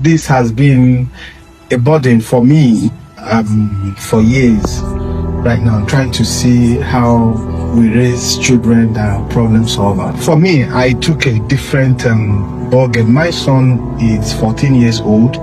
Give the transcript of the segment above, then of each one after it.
This has been a burden for me for years. Right now, I'm trying to see how we raise children that are problem solvers. For me, I took a different ballgame. My son is 14 years old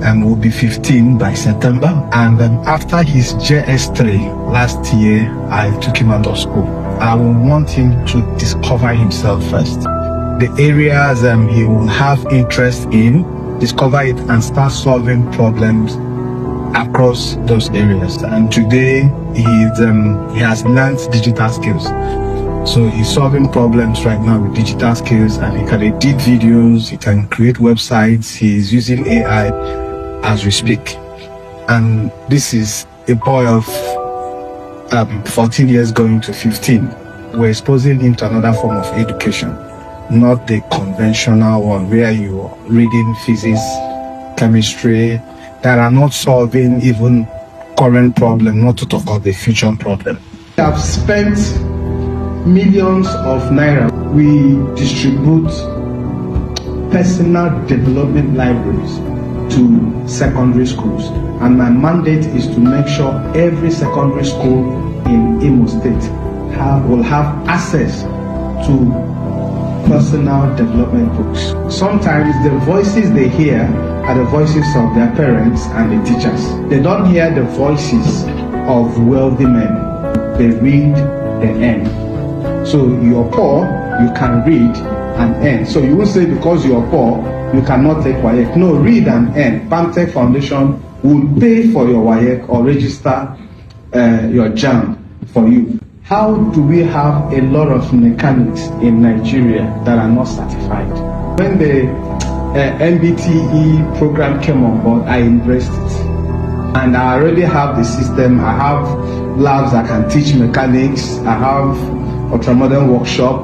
and will be 15 by September. And after his JS3 last year, I took him out of school. I will want him to discover himself first. The areas he will have interest in, discover it and start solving problems across those areas. And today he has learned digital skills. So he's solving problems right now with digital skills, and he can edit videos, he can create websites, he's using AI as we speak. And this is a boy of 14 years going to 15. We're exposing him to another form of education, not the conventional one where you're reading physics, chemistry, that are not solving even current problem, not to talk about the future problem. We have spent millions of naira. We distribute personal development libraries to secondary schools, and my mandate is to make sure every secondary school in Imo State will have access to personal development books. Sometimes the voices they hear are the voices of their parents and the teachers. They don't hear the voices of wealthy men. They read the end. So you're poor, you can read and earn. So you won't say because you're poor, you cannot take WAEC. No, read and earn. PAMTech Foundation will pay for your WAEC or register your JAMB for you. How do we have a lot of mechanics in Nigeria that are not certified? When the MBTE program came on board, I embraced it. And I already have the system. I have labs that can teach mechanics. I have ultramodern workshop.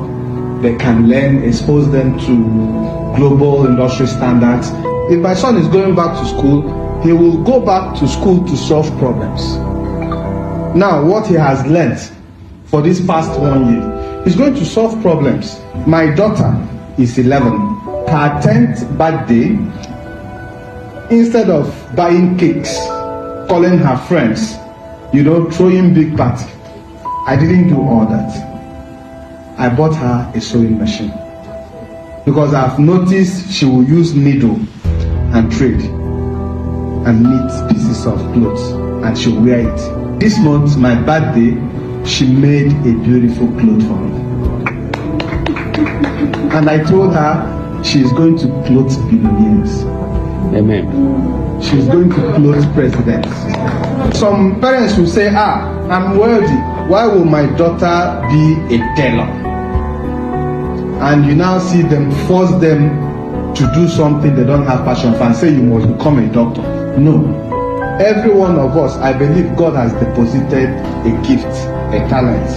They can learn, expose them to global industry standards. If my son is going back to school, he will go back to school to solve problems. Now, what he has learned for this past 1 year, he's going to solve problems. My daughter is 11. Her 10th birthday, instead of buying cakes, calling her friends, throwing big party, I didn't do all that. I bought her a sewing machine because I've noticed she will use needle and thread and knit pieces of clothes, and she'll wear it. This month, my birthday, she made a beautiful cloth for me. And I told her she's going to clothe billionaires. Amen. She's going to clothe presidents. Some parents will say, I'm wealthy. Why will my daughter be a tailor? And you now see them force them to do something they don't have passion for and say you must become a doctor. No. Every one of us, I believe God has deposited a gift, a talent.